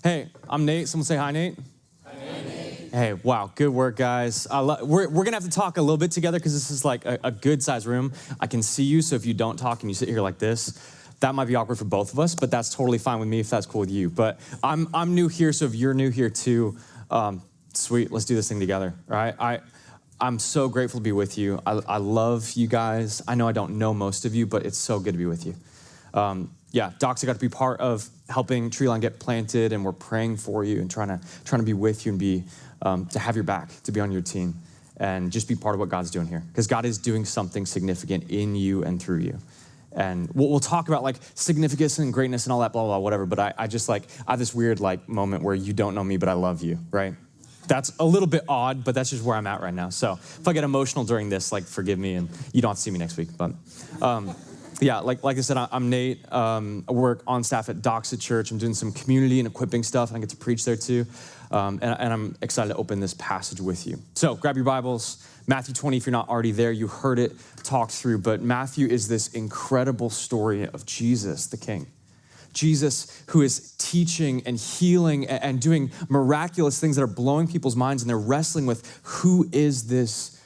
Hey, I'm Nate. Someone say hi, Nate. Hi, Nate. Hey, wow, good work, guys. We're going to have to talk a little bit together because this is like a good-sized room. I can see you, so if you don't talk and you sit here like this, that might be awkward for both of us, but that's totally fine with me if that's cool with you. But I'm new here, so if you're new here too, sweet, let's do this thing together, all right? I'm so grateful to be with you. I love you guys. I know I don't know most of you, but it's so good to be with you. Docs, I got to be part of helping Treeline get planted, and we're praying for you and trying to be with you and be to have your back, to be on your team, and just be part of what God's doing here, because God is doing something significant in you and through you. And we'll talk about like significance and greatness and all that, blah, blah, blah, whatever. But I have this weird like moment where you don't know me, but I love you, right? That's a little bit odd, but that's just where I'm at right now. So if I get emotional during this, like forgive me, and you don't have to see me next week. But like I said, I'm Nate. I work on staff at Docs at Church. I'm doing some community and equipping stuff, and I get to preach there too. And I'm excited to open this passage with you. So grab your Bibles. Matthew 20, if you're not already there, you heard it talked through, but Matthew is this incredible story of Jesus, the King. Jesus, who is teaching and healing and doing miraculous things that are blowing people's minds, and they're wrestling with, who is this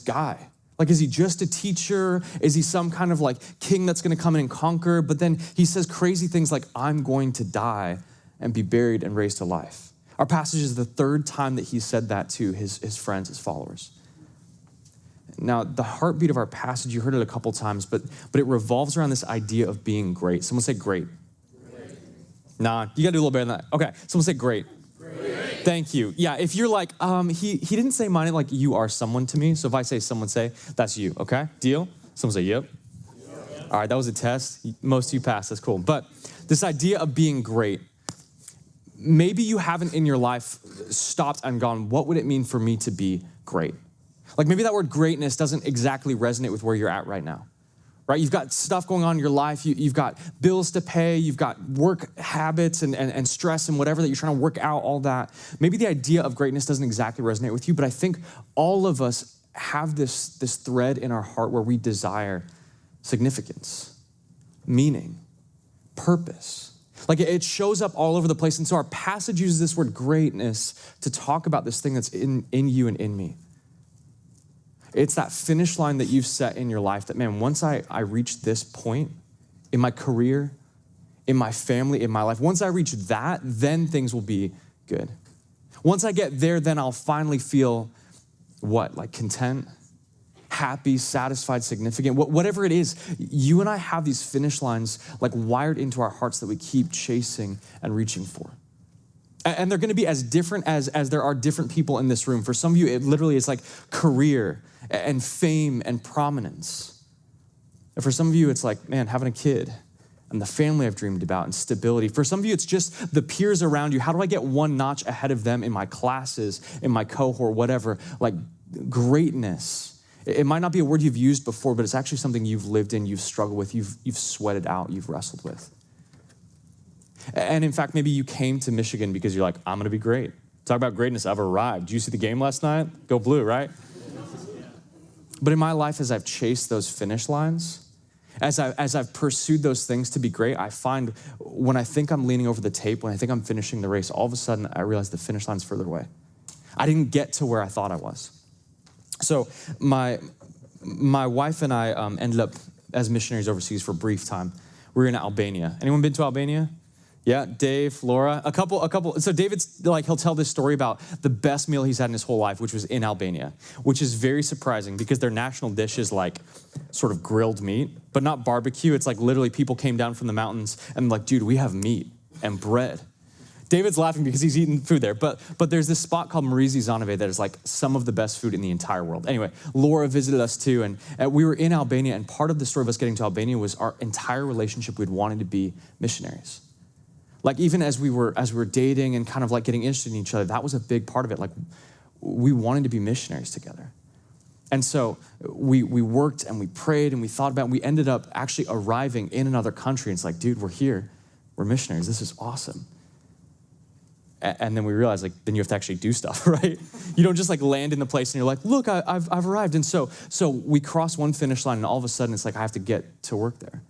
guy? Like, is he just a teacher? Is he some kind of like king that's gonna come in and conquer? But then he says crazy things like, I'm going to die and be buried and raised to life. Our passage is the third time that he said that to his friends, his followers. Now, the heartbeat of our passage, you heard it a couple times, but it revolves around this idea of being great. Someone say great. Great. Nah, you gotta do a little better than that. Okay, someone say great. Great. Thank you. Yeah, if you're like, he didn't say mine, like you are someone to me. So if I say someone say, that's you, okay? Deal? Someone say, yep. All right, that was a test. Most of you passed, that's cool. But this idea of being great, maybe you haven't in your life stopped and gone, what would it mean for me to be great? Like maybe that word greatness doesn't exactly resonate with where you're at right now, right? You've got stuff going on in your life. You've got bills to pay. You've got work habits and stress and whatever that you're trying to work out, all that. Maybe the idea of greatness doesn't exactly resonate with you, but I think all of us have this thread in our heart where we desire significance, meaning, purpose. Like it shows up all over the place. And so our passage uses this word greatness to talk about this thing that's in you and in me. It's that finish line that you've set in your life that, man, once I reach this point in my career, in my family, in my life, once I reach that, then things will be good. Once I get there, then I'll finally feel what? Like content, happy, satisfied, significant, whatever it is. You and I have these finish lines like wired into our hearts that we keep chasing and reaching for. And they're gonna be as different as there are different people in this room. For some of you, it literally is like career and fame and prominence. And for some of you, it's like, man, having a kid and the family I've dreamed about and stability. For some of you, it's just the peers around you. How do I get one notch ahead of them in my classes, in my cohort, whatever? Like greatness. It might not be a word you've used before, but it's actually something you've lived in, you've struggled with, you've sweated out, you've wrestled with. And in fact, maybe you came to Michigan because you're like, I'm gonna be great. Talk about greatness, I've arrived. Did you see the game last night? Go Blue, right? But in my life, as I've chased those finish lines, as I've pursued those things to be great, I find when I think I'm leaning over the tape, when I think I'm finishing the race, all of a sudden I realize the finish line's further away. I didn't get to where I thought I was. So my wife and I ended up as missionaries overseas for a brief time. We were in Albania. Anyone been to Albania? Yeah, Dave, Laura, a couple. So David's like, he'll tell this story about the best meal he's had in his whole life, which was in Albania, which is very surprising because their national dish is like sort of grilled meat, but not barbecue. It's like literally people came down from the mountains and like, dude, we have meat and bread. David's laughing because he's eating food there, but there's this spot called Marizi Zanave that is like some of the best food in the entire world. Anyway, Laura visited us too, and we were in Albania, and part of the story of us getting to Albania was our entire relationship. We'd wanted to be missionaries. Like even as we were dating and kind of like getting interested in each other, that was a big part of it. Like we wanted to be missionaries together. And so we worked and we prayed and we thought about it, and we ended up actually arriving in another country. And it's like, dude, we're here. We're missionaries. This is awesome. And then we realized like, then you have to actually do stuff, right? You don't just like land in the place and you're like, look, I've arrived. And so we crossed one finish line and all of a sudden it's like, I have to get to work there.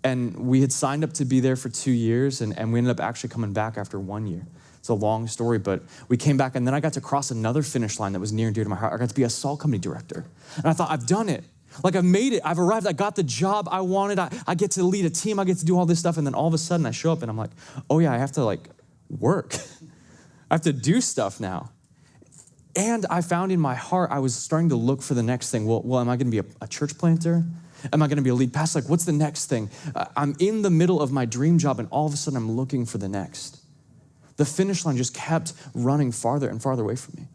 And we had signed up to be there for 2 years, and we ended up actually coming back after 1 year. It's a long story, but we came back, and then I got to cross another finish line that was near and dear to my heart. I got to be a salt company director. And I thought, I've done it. Like, I've made it. I've arrived. I got the job I wanted. I get to lead a team. I get to do all this stuff. And then all of a sudden I show up and I'm like, oh yeah, I have to work. I have to do stuff now. And I found in my heart, I was starting to look for the next thing. Well, am I going to be a church planter? Am I going to be a lead pastor? What's the next thing? I'm in the middle of my dream job, and all of a sudden I'm looking for the next. The finish line just kept running farther and farther away from me.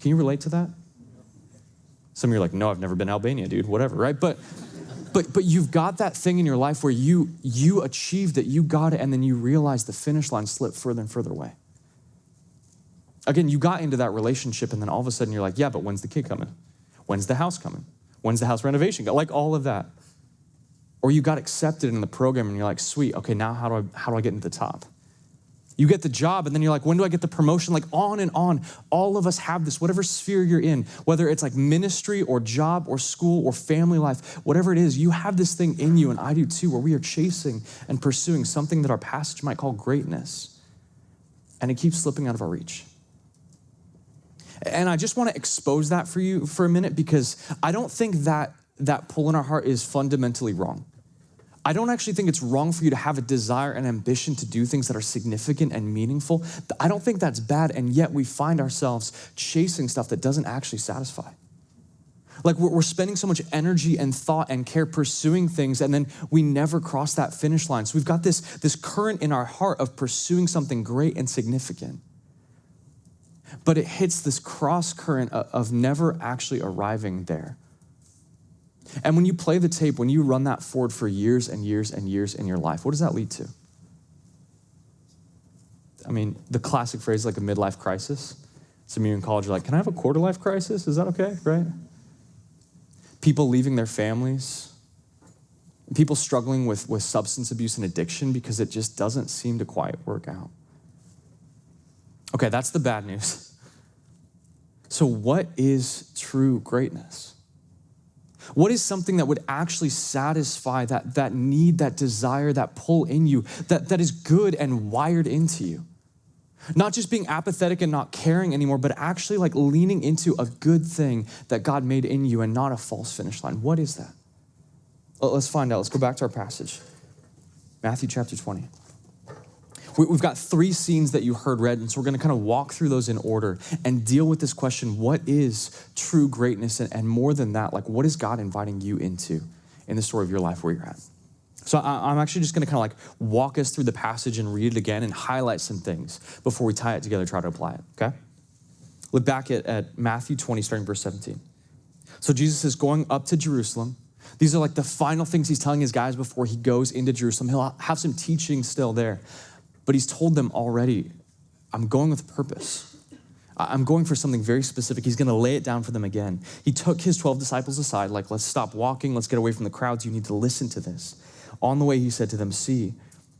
Can you relate to that? Some of you are like, no, I've never been to Albania, dude, whatever, right? But you've got that thing in your life where you achieved it, you got it, and then you realize the finish line slipped further and further away. Again, you got into that relationship, and then all of a sudden you're like, yeah, but when's the kid coming? When's the house coming? When's the house renovation? Like all of that. Or you got accepted in the program, and you're like, sweet, okay, now how do I get into the top? You get the job, and then you're like, when do I get the promotion? Like on and on. All of us have this, whatever sphere you're in, whether it's like ministry or job or school or family life, whatever it is, you have this thing in you, and I do too, where we are chasing and pursuing something that our passage might call greatness. And it keeps slipping out of our reach. And I just want to expose that for you for a minute, because I don't think that pull in our heart is fundamentally wrong. I don't actually think it's wrong for you to have a desire and ambition to do things that are significant and meaningful. I don't think that's bad, and yet we find ourselves chasing stuff that doesn't actually satisfy. Like we're spending so much energy and thought and care pursuing things, and then we never cross that finish line. So we've got this current in our heart of pursuing something great and significant. But it hits this cross current of never actually arriving there. And when you play the tape, when you run that forward for years and years and years in your life, what does that lead to? I mean, the classic phrase, like a midlife crisis. Some of you in college are like, can I have a quarter life crisis? Is that okay, right? People leaving their families. People struggling with substance abuse and addiction because it just doesn't seem to quite work out. Okay, that's the bad news. So what is true greatness? What is something that would actually satisfy that need, that desire, that pull in you, that is good and wired into you? Not just being apathetic and not caring anymore, but actually like leaning into a good thing that God made in you and not a false finish line. What is that? Well, let's find out. Let's go back to our passage. Matthew chapter 20. We've got 3 scenes that you heard read, and so we're going to kind of walk through those in order and deal with this question, what is true greatness? And more than that, like what is God inviting you into in the story of your life where you're at? So I'm actually just going to kind of like walk us through the passage and read it again and highlight some things before we tie it together, try to apply it, okay? Look back at Matthew 20, starting verse 17. So Jesus is going up to Jerusalem. These are like the final things he's telling his guys before he goes into Jerusalem. He'll have some teaching still there. But he's told them already, I'm going with purpose. I'm going for something very specific. He's going to lay it down for them again. He took his 12 disciples aside, like, let's stop walking. Let's get away from the crowds. You need to listen to this. On the way, he said to them, see,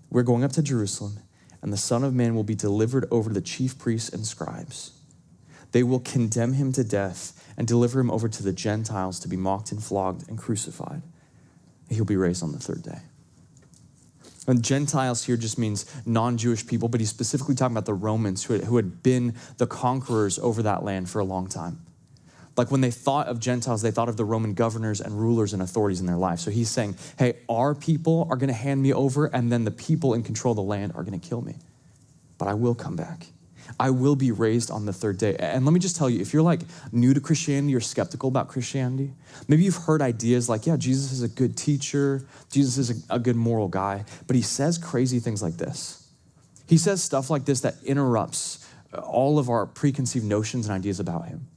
we're going up to Jerusalem, and the Son of Man will be delivered over to the chief priests and scribes. They will condemn him to death and deliver him over to the Gentiles to be mocked and flogged and crucified. He'll be raised on the 3rd day. And Gentiles here just means non-Jewish people, but he's specifically talking about the Romans who had been the conquerors over that land for a long time. Like when they thought of Gentiles, they thought of the Roman governors and rulers and authorities in their life. So he's saying, hey, our people are going to hand me over, and then the people in control of the land are going to kill me. But I will come back. I will be raised on the 3rd day. And let me just tell you, if you're like new to Christianity or skeptical about Christianity, maybe you've heard ideas like, yeah, Jesus is a good teacher. Jesus is a good moral guy. But he says crazy things like this. He says stuff like this that interrupts all of our preconceived notions and ideas about him.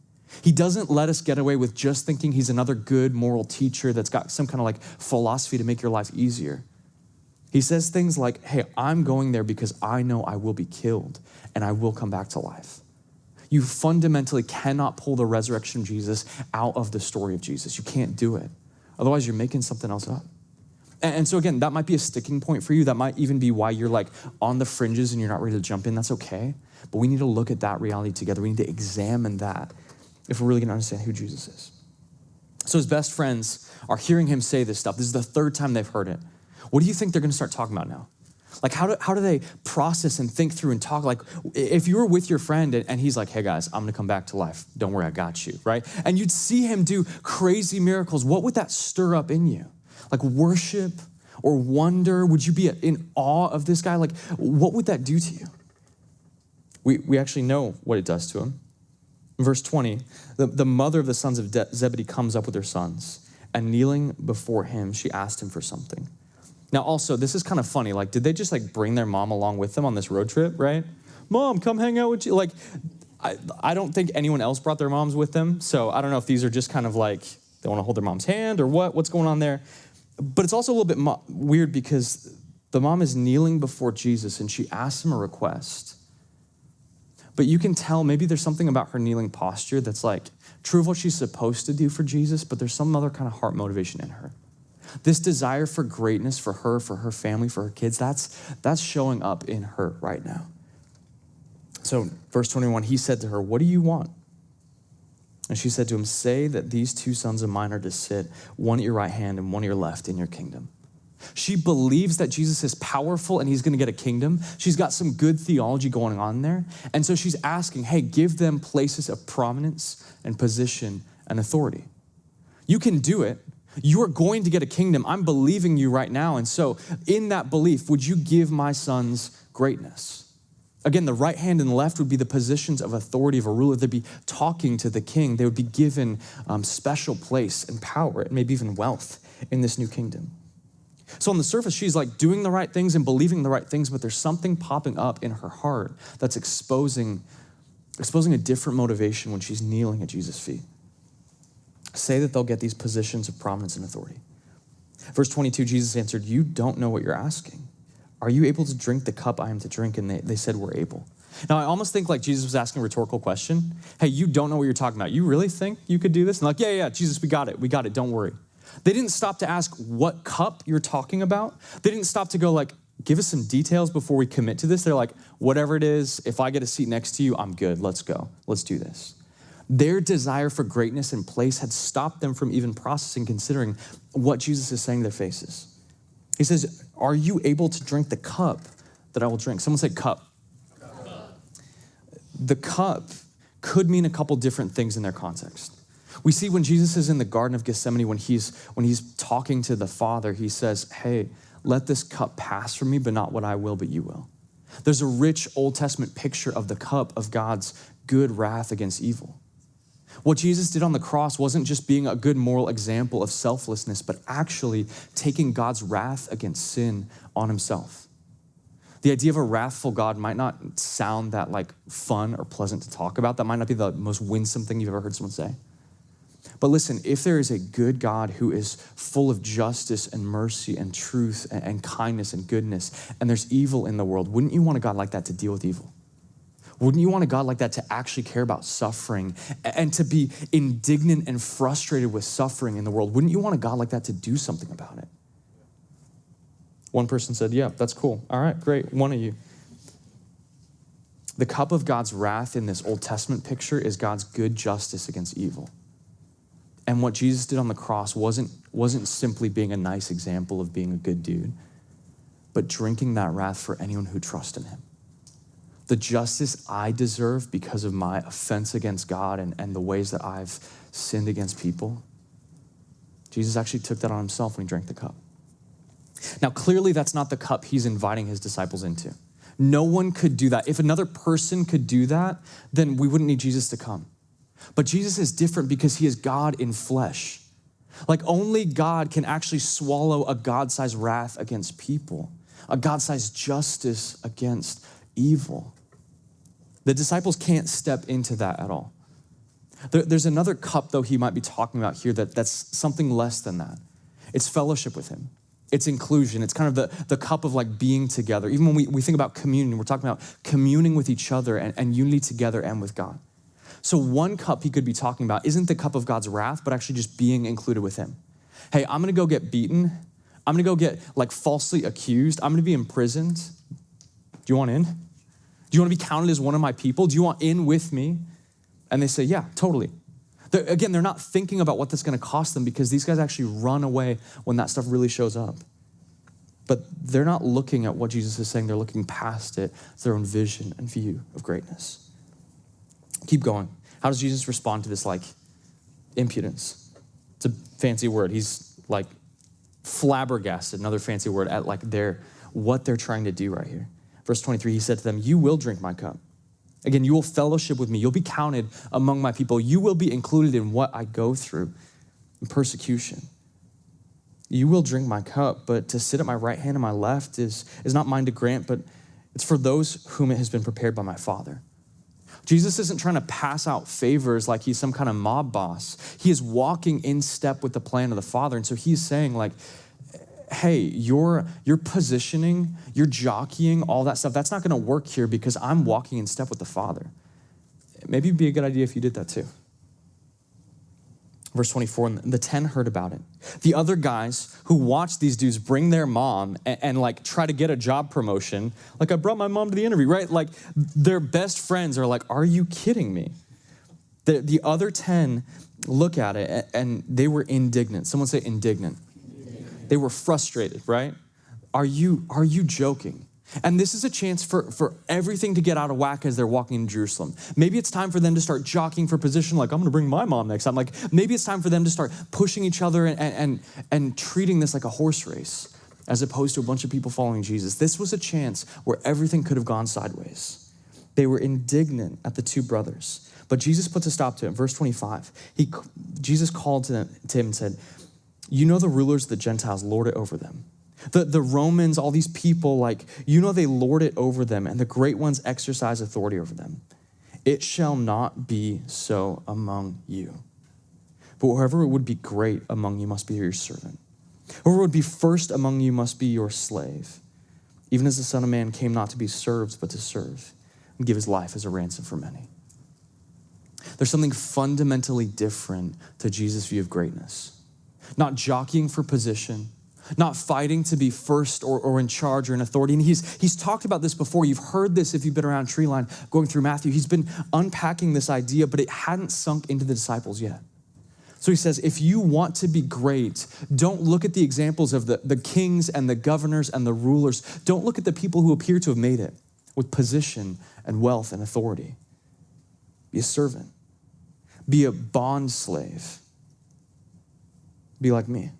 He doesn't let us get away with just thinking he's another good moral teacher that's got some kind of like philosophy to make your life easier. He says things like, hey, I'm going there because I know I will be killed and I will come back to life. You fundamentally cannot pull the resurrection of Jesus out of the story of Jesus. You can't do it. Otherwise, you're making something else up. And so again, that might be a sticking point for you. That might even be why you're like on the fringes and you're not ready to jump in. That's okay. But we need to look at that reality together. We need to examine that if we're really going to understand who Jesus is. So his best friends are hearing him say this stuff. This is the 3rd time they've heard it. What do you think they're gonna start talking about now? Like how do they process and think through and talk? Like if you were with your friend and he's like, hey guys, I'm gonna come back to life. Don't worry, I got you, right? And you'd see him do crazy miracles. What would that stir up in you? Like worship or wonder? Would you be in awe of this guy? Like what would that do to you? We actually know what it does to him. In verse 20, the mother of the sons of Zebedee comes up with her sons, and kneeling before him, she asked him for something. Now also, this is kind of funny. Like, did they just like bring their mom along with them on this road trip, right? Mom, come hang out with you. Like, I don't think anyone else brought their moms with them. So I don't know if these are just kind of like, they want to hold their mom's hand or what's going on there. But it's also a little bit weird because the mom is kneeling before Jesus and she asks him a request. But you can tell maybe there's something about her kneeling posture that's like true of what she's supposed to do for Jesus, but there's some other kind of heart motivation in her. This desire for greatness for her family, for her kids, that's showing up in her right now. So verse 21, he said to her, what do you want? And she said to him, say that these two sons of mine are to sit, one at your right hand and one at your left in your kingdom. She believes that Jesus is powerful and he's gonna get a kingdom. She's got some good theology going on there. And so she's asking, hey, give them places of prominence and position and authority. You can do it. You are going to get a kingdom. I'm believing you right now. And so in that belief, would you give my sons greatness? Again, the right hand and the left would be the positions of authority of a ruler. They'd be talking to the king. They would be given special place and power and maybe even wealth in this new kingdom. So on the surface, she's like doing the right things and believing the right things, but there's something popping up in her heart that's exposing a different motivation when she's kneeling at Jesus' feet. Say that they'll get these positions of prominence and authority. Verse 22, Jesus answered, you don't know what you're asking. Are you able to drink the cup I am to drink? And they said, we're able. Now, I almost think like Jesus was asking a rhetorical question. Hey, you don't know what you're talking about. You really think you could do this? And like, yeah, Jesus, we got it, don't worry. They didn't stop to ask what cup you're talking about. They didn't stop to go like, give us some details before we commit to this. They're like, whatever it is, if I get a seat next to you, I'm good. Let's go. Let's do this. Their desire for greatness and place had stopped them from even processing, considering what Jesus is saying to their faces. He says, are you able to drink the cup that I will drink? Someone say cup. The cup could mean a couple different things in their context. We see when Jesus is in the Garden of Gethsemane, when he's talking to the Father, he says, hey, let this cup pass from me, but not what I will, but you will. There's a rich Old Testament picture of the cup of God's good wrath against evil. What Jesus did on the cross wasn't just being a good moral example of selflessness, but actually taking God's wrath against sin on himself. The idea of a wrathful God might not sound that like fun or pleasant to talk about. That might not be the most winsome thing you've ever heard someone say. But listen, if there is a good God who is full of justice and mercy and truth and kindness and goodness, and there's evil in the world, wouldn't you want a God like that to deal with evil? Wouldn't you want a God like that to actually care about suffering and to be indignant and frustrated with suffering in the world? Wouldn't you want a God like that to do something about it? One person said, yeah, that's cool. All right, great, one of you. The cup of God's wrath in this Old Testament picture is God's good justice against evil. And what Jesus did on the cross wasn't simply being a nice example of being a good dude, but drinking that wrath for anyone who trusts in him. The justice I deserve because of my offense against God and the ways that I've sinned against people, Jesus actually took that on himself when he drank the cup. Now, clearly that's not the cup he's inviting his disciples into. No one could do that. If another person could do that, then we wouldn't need Jesus to come. But Jesus is different because he is God in flesh. Like only God can actually swallow a God-sized wrath against people, a God-sized justice against evil. The disciples can't step into that at all. There's another cup, though, he might be talking about here that's something less than that. It's fellowship with him. It's inclusion. It's kind of the cup of like being together. Even when we think about communion, we're talking about communing with each other and unity together and with God. So one cup he could be talking about isn't the cup of God's wrath, but actually just being included with him. Hey, I'm gonna go get beaten. I'm gonna go get like falsely accused. I'm gonna be imprisoned. Do you want in? Do you want to be counted as one of my people? Do you want in with me? And they say, yeah, totally. They're not thinking about what that's gonna cost them because these guys actually run away when that stuff really shows up. But they're not looking at what Jesus is saying. They're looking past it. It's their own vision and view of greatness. Keep going. How does Jesus respond to this impudence? It's a fancy word. He's flabbergasted, another fancy word, at what they're trying to do right here. Verse 23, he said to them, you will drink my cup. Again, you will fellowship with me. You'll be counted among my people. You will be included in what I go through in persecution. You will drink my cup, but to sit at my right hand and my left is not mine to grant, but it's for those whom it has been prepared by my Father. Jesus isn't trying to pass out favors like he's some kind of mob boss. He is walking in step with the plan of the Father. And so he's saying hey, your positioning, your jockeying, all that stuff, that's not going to work here because I'm walking in step with the Father. Maybe it'd be a good idea if you did that too. Verse 24, and the 10 heard about it. The other guys who watched these dudes bring their mom and try to get a job promotion, I brought my mom to the interview, right? Their best friends are are you kidding me? The other 10 look at it and they were indignant. Someone say indignant. They were frustrated, right? Are you joking? And this is a chance for everything to get out of whack as they're walking in Jerusalem. Maybe it's time for them to start jockeying for position, I'm going to bring my mom next time. Maybe it's time for them to start pushing each other and treating this like a horse race as opposed to a bunch of people following Jesus. This was a chance where everything could have gone sideways. They were indignant at the two brothers. But Jesus puts a stop to it. Verse 25, Jesus called to him and said, you know the rulers of the Gentiles lord it over them. The Romans, all these people, they lord it over them, and the great ones exercise authority over them. It shall not be so among you. But whoever would be great among you must be your servant. Whoever would be first among you must be your slave. Even as the Son of Man came not to be served, but to serve, and give his life as a ransom for many. There's something fundamentally different to Jesus' view of greatness. Not jockeying for position, not fighting to be first or in charge or in authority. And he's talked about this before. You've heard this if you've been around Treeline going through Matthew. He's been unpacking this idea, but it hadn't sunk into the disciples yet. So he says, if you want to be great, don't look at the examples of the kings and the governors and the rulers. Don't look at the people who appear to have made it with position and wealth and authority. Be a servant. Be a bond slave. Be like me,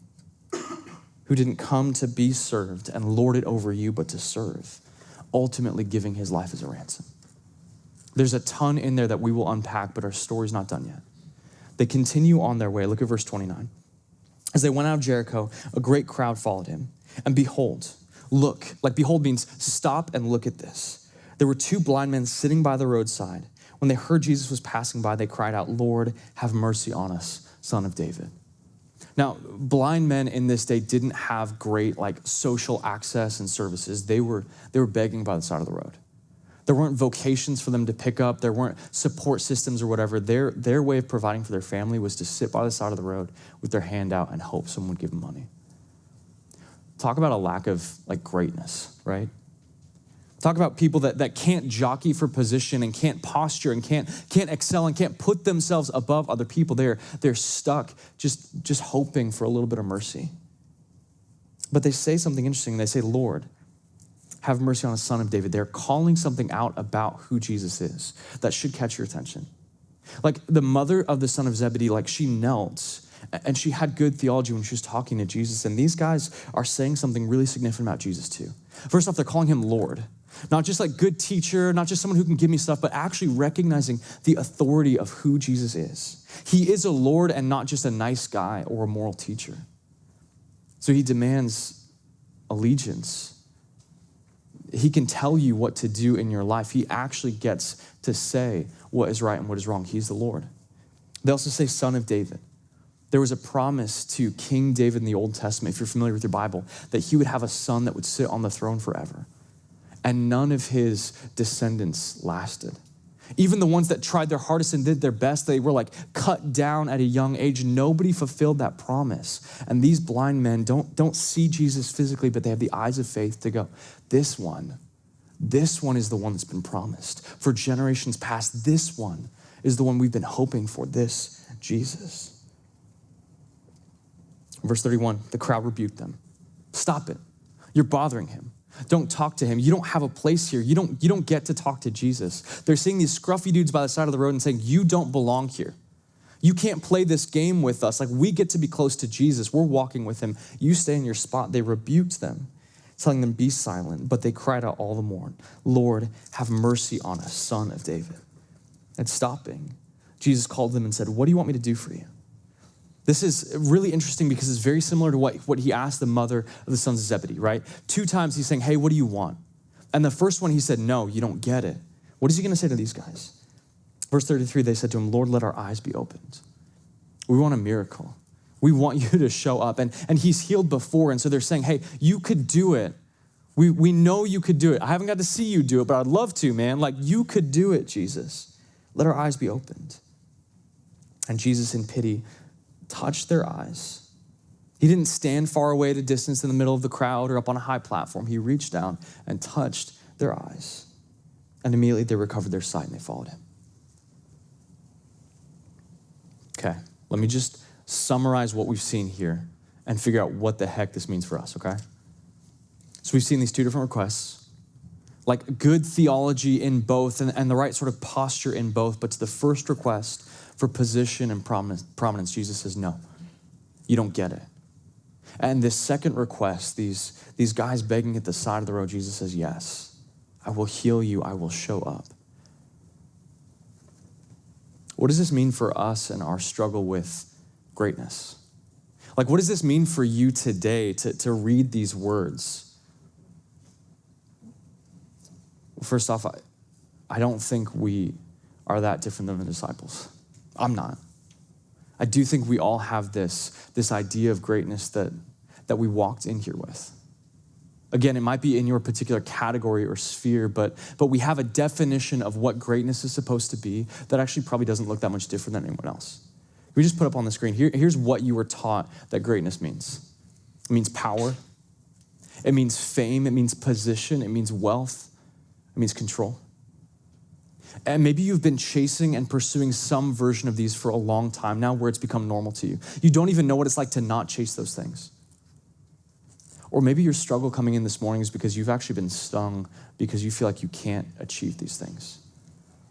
who didn't come to be served and lord it over you, but to serve, ultimately giving his life as a ransom. There's a ton in there that we will unpack, but our story's not done yet. They continue on their way. Look at verse 29. As they went out of Jericho, a great crowd followed him. And behold, look, behold means stop and look at this. There were two blind men sitting by the roadside. When they heard Jesus was passing by, they cried out, Lord, have mercy on us, Son of David. Now, blind men in this day didn't have great social access and services. They were begging by the side of the road. There weren't vocations for them to pick up. There weren't support systems or whatever. Their way of providing for their family was to sit by the side of the road with their hand out and hope someone would give them money. Talk about a lack of greatness, right? Talk about people that can't jockey for position and can't posture and can't excel and can't put themselves above other people. They're stuck just hoping for a little bit of mercy. But they say something interesting. They say, Lord, have mercy on the Son of David. They're calling something out about who Jesus is that should catch your attention. The mother of the son of Zebedee, she knelt and she had good theology when she was talking to Jesus. And these guys are saying something really significant about Jesus too. First off, they're calling him Lord. Not just good teacher, not just someone who can give me stuff, but actually recognizing the authority of who Jesus is. He is a Lord and not just a nice guy or a moral teacher. So he demands allegiance. He can tell you what to do in your life. He actually gets to say what is right and what is wrong. He's the Lord. They also say Son of David. There was a promise to King David in the Old Testament, if you're familiar with your Bible, that he would have a son that would sit on the throne forever. And none of his descendants lasted. Even the ones that tried their hardest and did their best, they were cut down at a young age. Nobody fulfilled that promise. And these blind men don't see Jesus physically, but they have the eyes of faith to go, this one is the one that's been promised. For generations past, this one is the one we've been hoping for, this Jesus. Verse 31, the crowd rebuked them. Stop it. You're bothering him. Don't talk to him. You don't have a place here. You don't get to talk to Jesus. They're seeing these scruffy dudes by the side of the road and saying, you don't belong here. You can't play this game with us. Like, we get to be close to Jesus. We're walking with him. You stay in your spot. They rebuked them, telling them, be silent. But they cried out all the more, Lord, have mercy on us, son of David. And stopping, Jesus called them and said, what do you want me to do for you? This is really interesting because it's very similar to what he asked the mother of the sons of Zebedee, right? 2 times he's saying, hey, what do you want? And the first one he said, no, you don't get it. What is he going to say to these guys? Verse 33, they said to him, Lord, let our eyes be opened. We want a miracle. We want you to show up. And he's healed before, and so they're saying, hey, you could do it. We know you could do it. I haven't got to see you do it, but I'd love to, man. Like, you could do it, Jesus. Let our eyes be opened. And Jesus, in pity, touched their eyes. He didn't stand far away at a distance in the middle of the crowd or up on a high platform. He reached down and touched their eyes. And immediately they recovered their sight and they followed him. Okay, let me just summarize what we've seen here and figure out what the heck this means for us, okay? So we've seen these 2 different requests, like good theology in both and the right sort of posture in both, but to the first request for position and prominence, Jesus says, no, you don't get it. And this second request, these guys begging at the side of the road, Jesus says, yes, I will heal you, I will show up. What does this mean for us and our struggle with greatness? Like, what does this mean for you today to read these words? First off, I don't think we are that different than the disciples. I'm not. I do think we all have this idea of greatness that we walked in here with. Again, it might be in your particular category or sphere, but we have a definition of what greatness is supposed to be that actually probably doesn't look that much different than anyone else. We just put up on the screen, here's what you were taught that greatness means. It means power. It means fame. It means position. It means wealth. It means control. And maybe you've been chasing and pursuing some version of these for a long time now where it's become normal to you. You don't even know what it's like to not chase those things. Or maybe your struggle coming in this morning is because you've actually been stung because you feel like you can't achieve these things.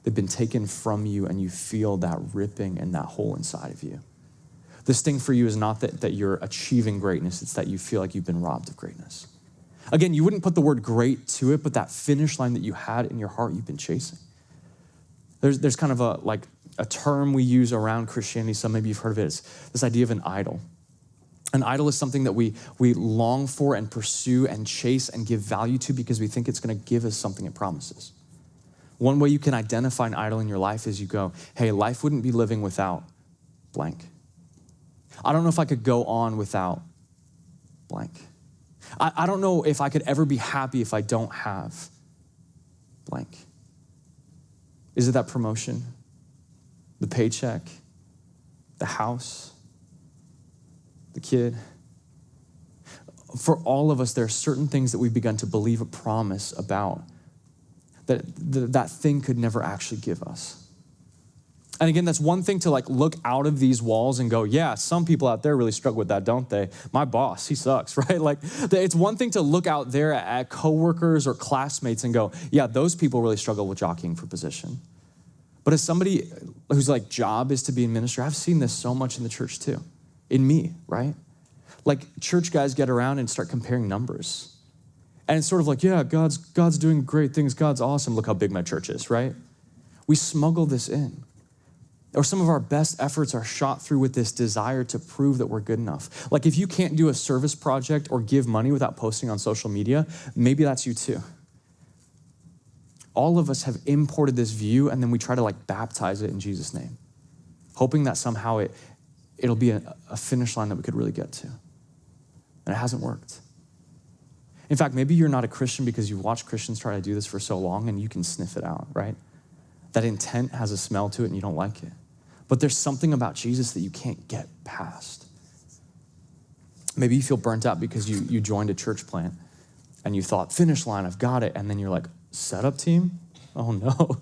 They've been taken from you and you feel that ripping and that hole inside of you. The sting for you is not that you're achieving greatness, it's that you feel like you've been robbed of greatness. Again, you wouldn't put the word great to it, but that finish line that you had in your heart, you've been chasing. There's kind of a term we use around Christianity, some maybe you've heard of it, it's this idea of an idol. An idol is something that we long for and pursue and chase and give value to because we think it's going to give us something it promises. One way you can identify an idol in your life is you go, hey, life wouldn't be living without blank. I don't know if I could go on without blank. I don't know if I could ever be happy if I don't have blank. Is it that promotion, the paycheck, the house, the kid? For all of us, there are certain things that we've begun to believe a promise about that thing could never actually give us. And again, that's one thing to look out of these walls and go, yeah, some people out there really struggle with that, don't they? My boss, he sucks, right? It's one thing to look out there at coworkers or classmates and go, yeah, those people really struggle with jockeying for position. But as somebody whose job is to be in ministry, I've seen this so much in the church too, in me, right? Church guys get around and start comparing numbers. And it's sort of yeah, God's doing great things. God's awesome. Look how big my church is, right? We smuggle this in. Or some of our best efforts are shot through with this desire to prove that we're good enough. If you can't do a service project or give money without posting on social media, maybe that's you too. All of us have imported this view and then we try to baptize it in Jesus' name, hoping that somehow it'll be a finish line that we could really get to. And it hasn't worked. In fact, maybe you're not a Christian because you've watched Christians try to do this for so long and you can sniff it out, right? That intent has a smell to it and you don't like it. But there's something about Jesus that you can't get past. Maybe you feel burnt out because you joined a church plant and you thought, finish line, I've got it. And then you're setup team? Oh no.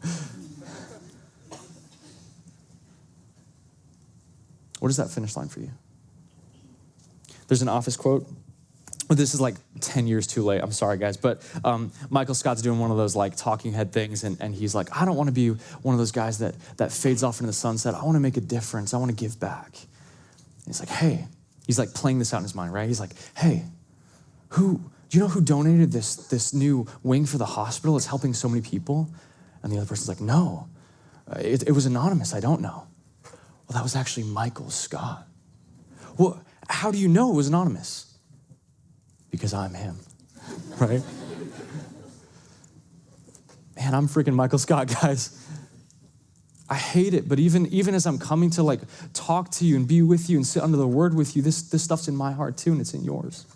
What is that finish line for you? There's an Office quote Well, this is like 10 years too late. I'm sorry, guys. But Michael Scott's doing one of those like talking head things. And he's like, I don't want to be one of those guys that fades off into the sunset. I want to make a difference. I want to give back. And he's like, hey, he's like playing this out in his mind, right? He's like, hey, do you know who donated this new wing for the hospital? It's helping so many people. And the other person's like, no, it was anonymous. I don't know. Well, that was actually Michael Scott. Well, how do you know it was anonymous? Because I'm him, right? Man, I'm freaking Michael Scott, guys. I hate it, but even as I'm coming to like talk to you and be with you and sit under the word with you, this stuff's in my heart too, and it's in yours.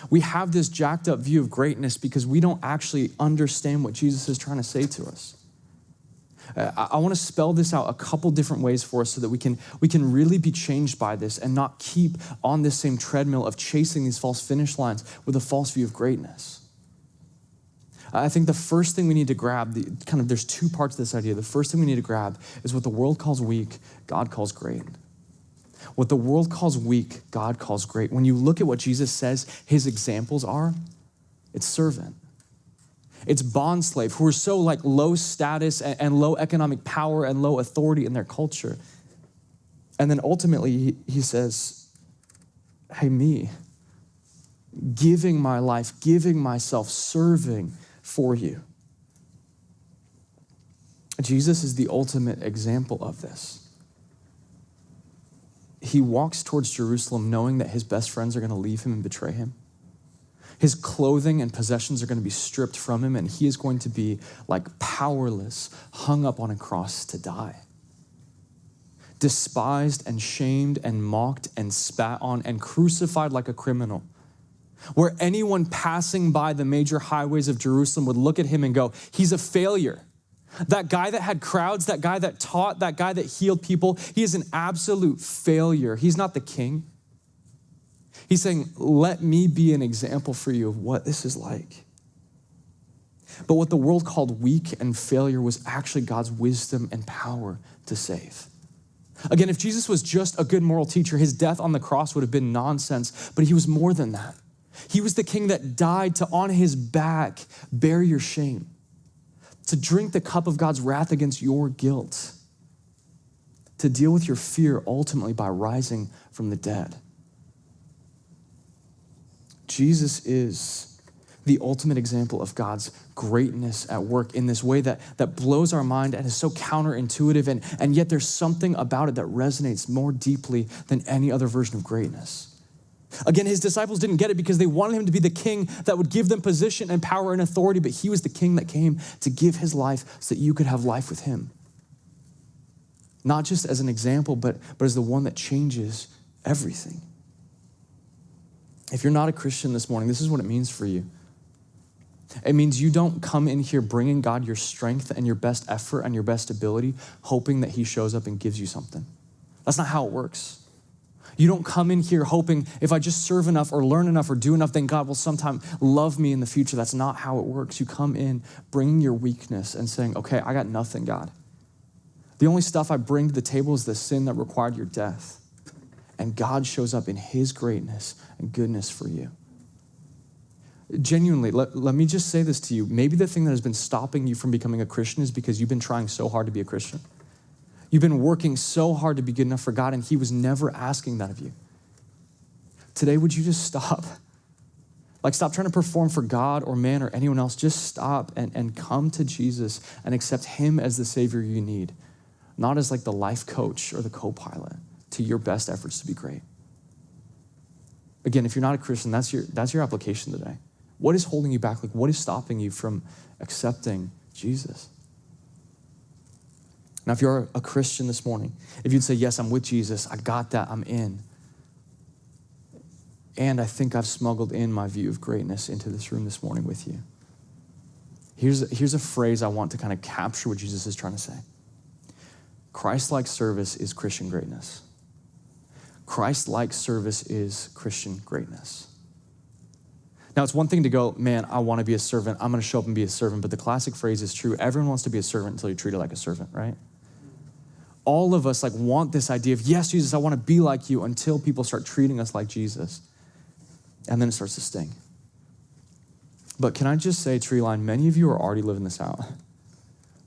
We have this jacked up view of greatness because we don't actually understand what Jesus is trying to say to us. I want to spell this out a couple different ways for us so that we can really be changed by this and not keep on this same treadmill of chasing these false finish lines with a false view of greatness. I think the first thing we need to grab, there's two parts of this idea. The first thing we need to grab is what the world calls weak, God calls great. What the world calls weak, God calls great. When you look at what Jesus says his examples are, it's servant. It's bondslave who are so like low status and low economic power and low authority in their culture. And then ultimately he says, hey, me, giving my life, giving myself, serving for you. Jesus is the ultimate example of this. He walks towards Jerusalem knowing that his best friends are going to leave him and betray him. His clothing and possessions are going to be stripped from him, and he is going to be like powerless, hung up on a cross to die. Despised and shamed and mocked and spat on and crucified like a criminal. Where anyone passing by the major highways of Jerusalem would look at him and go, he's a failure. That guy that had crowds, that guy that taught, that guy that healed people, he is an absolute failure. He's not the king. He's saying, let me be an example for you of what this is like. But what the world called weak and failure was actually God's wisdom and power to save. Again, if Jesus was just a good moral teacher, his death on the cross would have been nonsense, but he was more than that. He was the king that died to, on his back, bear your shame, to drink the cup of God's wrath against your guilt, to deal with your fear ultimately by rising from the dead. Jesus is the ultimate example of God's greatness at work in this way that blows our mind and is so counterintuitive, and yet there's something about it that resonates more deeply than any other version of greatness. Again, his disciples didn't get it because they wanted him to be the king that would give them position and power and authority, but he was the king that came to give his life so that you could have life with him. Not just as an example, but as the one that changes everything. If you're not a Christian this morning, this is what it means for you. It means you don't come in here bringing God your strength and your best effort and your best ability, hoping that he shows up and gives you something. That's not how it works. You don't come in here hoping if I just serve enough or learn enough or do enough, then God will sometime love me in the future. That's not how it works. You come in bringing your weakness and saying, okay, I got nothing, God. The only stuff I bring to the table is the sin that required your death. And God shows up in his greatness and goodness for you. Genuinely, let me just say this to you. Maybe the thing that has been stopping you from becoming a Christian is because you've been trying so hard to be a Christian. You've been working so hard to be good enough for God, and he was never asking that of you. Today, would you just stop? Like, stop trying to perform for God or man or anyone else. Just stop and come to Jesus and accept him as the Savior you need, not as like the life coach or the co-pilot to your best efforts to be great. Again, if you're not a Christian, that's your application today. What is holding you back? Like, what is stopping you from accepting Jesus? Now, if you're a Christian this morning, if you'd say, yes, I'm with Jesus, I got that, I'm in. And I think I've smuggled in my view of greatness into this room this morning with you. Here's a phrase I want to kind of capture what Jesus is trying to say. Christ-like service is Christian greatness. Christ-like service is Christian greatness. Now, it's one thing to go, man, I want to be a servant. I'm going to show up and be a servant. But the classic phrase is true. Everyone wants to be a servant until you're treated like a servant, right? All of us want this idea of, yes, Jesus, I want to be like you, until people start treating us like Jesus. And then it starts to sting. But can I just say, Treeline, many of you are already living this out.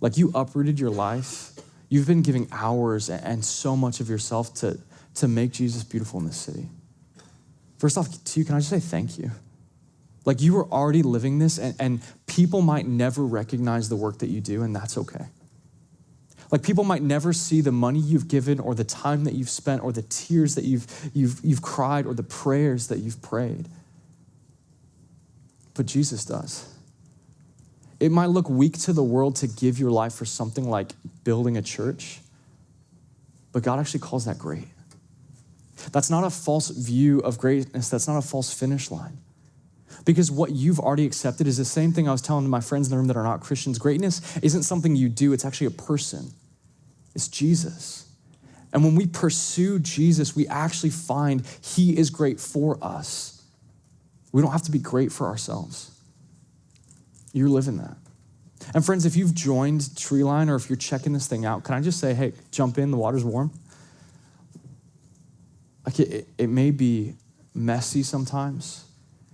Like you uprooted your life. You've been giving hours and so much of yourself to make Jesus beautiful in this city. First off, to you, can I just say thank you? Like you are already living this and people might never recognize the work that you do, and that's okay. Like people might never see the money you've given or the time that you've spent or the tears that you've cried or the prayers that you've prayed. But Jesus does. It might look weak to the world to give your life for something like building a church, but God actually calls that great. That's not a false view of greatness. That's not a false finish line. Because what you've already accepted is the same thing I was telling my friends in the room that are not Christians. Greatness isn't something you do. It's actually a person. It's Jesus. And when we pursue Jesus, we actually find he is great for us. We don't have to be great for ourselves. You're living that. And friends, if you've joined Treeline or if you're checking this thing out, can I just say, hey, jump in, the water's warm. Like it may be messy sometimes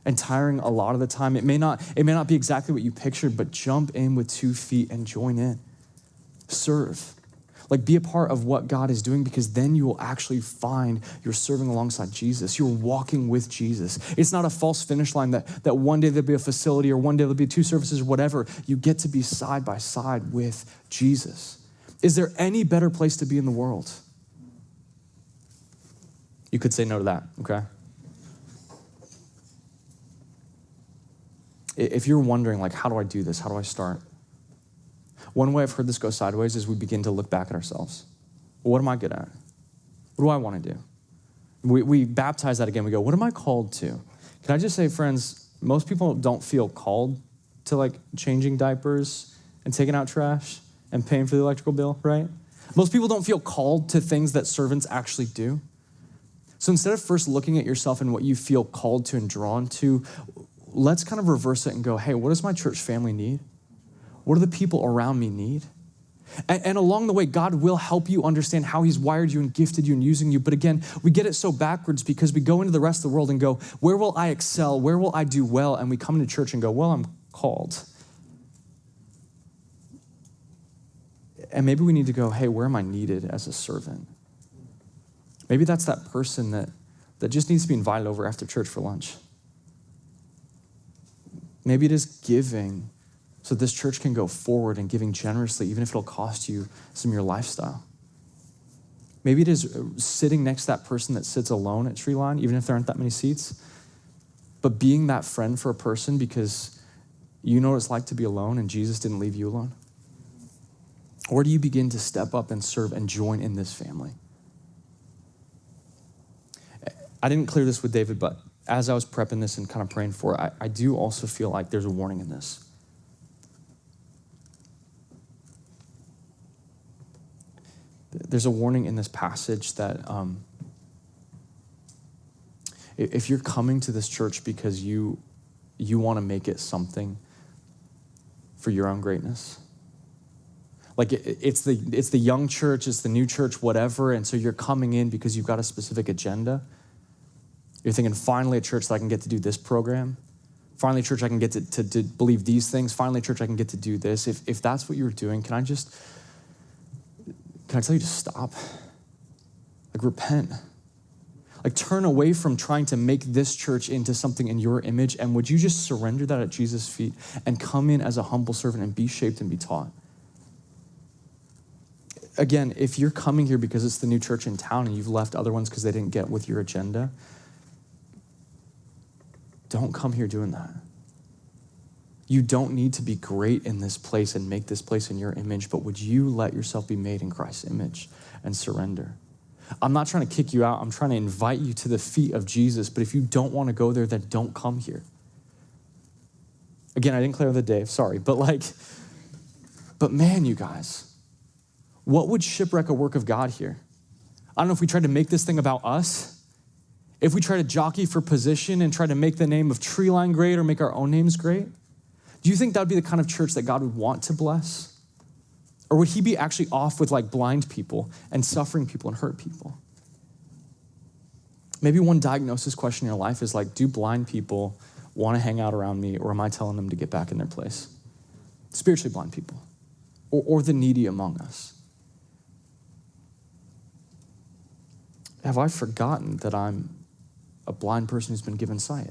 and tiring a lot of the time. It may not be exactly what you pictured, but jump in with 2 feet and join in. Serve. Like be a part of what God is doing, because then you will actually find you're serving alongside Jesus. You're walking with Jesus. It's not a false finish line that one day there'll be a facility or one day there'll be 2 services or whatever. You get to be side by side with Jesus. Is there any better place to be in the world? You could say no to that, okay? If you're wondering, like, how do I do this? How do I start? One way I've heard this go sideways is we begin to look back at ourselves. Well, what am I good at? What do I want to do? We baptize that again. We go, what am I called to? Can I just say, friends, most people don't feel called to like changing diapers and taking out trash and paying for the electrical bill, right? Most people don't feel called to things that servants actually do. So instead of first looking at yourself and what you feel called to and drawn to, let's kind of reverse it and go, hey, what does my church family need? What do the people around me need? And along the way, God will help you understand how he's wired you and gifted you and using you. But again, we get it so backwards because we go into the rest of the world and go, where will I excel? Where will I do well? And we come into church and go, well, I'm called. And maybe we need to go, hey, where am I needed as a servant? Maybe that's that person that just needs to be invited over after church for lunch. Maybe it is giving so this church can go forward and giving generously, even if it'll cost you some of your lifestyle. Maybe it is sitting next to that person that sits alone at Treeline, even if there aren't that many seats, but being that friend for a person because you know what it's like to be alone and Jesus didn't leave you alone. Or do you begin to step up and serve and join in this family? I didn't clear this with David, but as I was prepping this and kind of praying for it, I do also feel like there's a warning in this. There's a warning in this passage that if you're coming to this church because you want to make it something for your own greatness, like it's the young church, it's the new church, whatever, and so you're coming in because you've got a specific agenda. You're thinking, finally a church that I can get to do this program. Finally, church, I can get to believe these things. Finally, church, I can get to do this. If that's what you're doing, can I tell you to stop? Like, repent. Like, turn away from trying to make this church into something in your image, and would you just surrender that at Jesus' feet and come in as a humble servant and be shaped and be taught? Again, if you're coming here because it's the new church in town and you've left other ones because they didn't get with your agenda, don't come here doing that. You don't need to be great in this place and make this place in your image, but would you let yourself be made in Christ's image and surrender? I'm not trying to kick you out. I'm trying to invite you to the feet of Jesus, but if you don't want to go there, then don't come here. Again, I didn't clear the Dave, sorry, but man, you guys, what would shipwreck a work of God here? I don't know if we tried to make this thing about us. If we try to jockey for position and try to make the name of Treeline great or make our own names great, do you think that would be the kind of church that God would want to bless? Or would he be actually off with like blind people and suffering people and hurt people? Maybe one diagnosis question in your life is like, do blind people want to hang out around me, or am I telling them to get back in their place? Spiritually blind people, or the needy among us. Have I forgotten that I'm a blind person who's been given sight?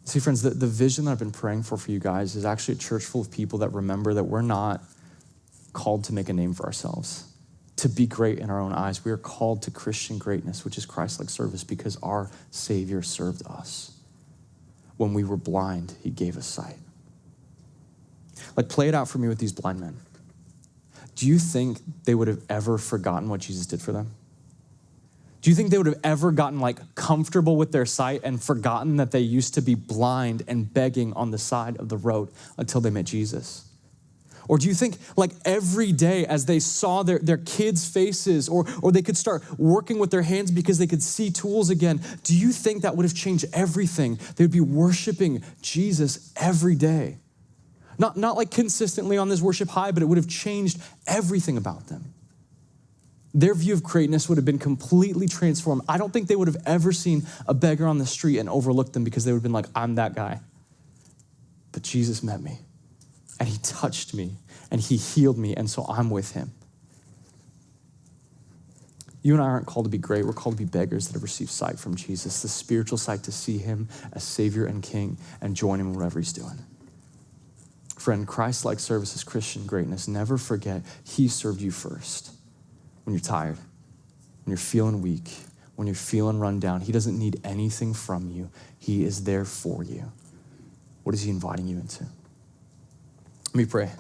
See, friends, the vision that I've been praying for you guys is actually a church full of people that remember that we're not called to make a name for ourselves, to be great in our own eyes. We are called to Christian greatness, which is Christ-like service, because our Savior served us. When we were blind, he gave us sight. Like, play it out for me with these blind men. Do you think they would have ever forgotten what Jesus did for them? Do you think they would have ever gotten like comfortable with their sight and forgotten that they used to be blind and begging on the side of the road until they met Jesus? Or do you think like every day as they saw their kids' faces or they could start working with their hands because they could see tools again, do you think that would have changed everything? They would be worshiping Jesus every day. Not like consistently on this worship high, but it would have changed everything about them. Their view of greatness would have been completely transformed. I don't think they would have ever seen a beggar on the street and overlooked them because they would have been like, I'm that guy. But Jesus met me. And he touched me, and he healed me, and so I'm with him. You and I aren't called to be great. We're called to be beggars that have received sight from Jesus, the spiritual sight to see him as Savior and King and join him in whatever he's doing. Friend, Christ-like service is Christian greatness. Never forget, he served you first. When you're tired, when you're feeling weak, when you're feeling run down, he doesn't need anything from you. He is there for you. What is he inviting you into? Let me pray.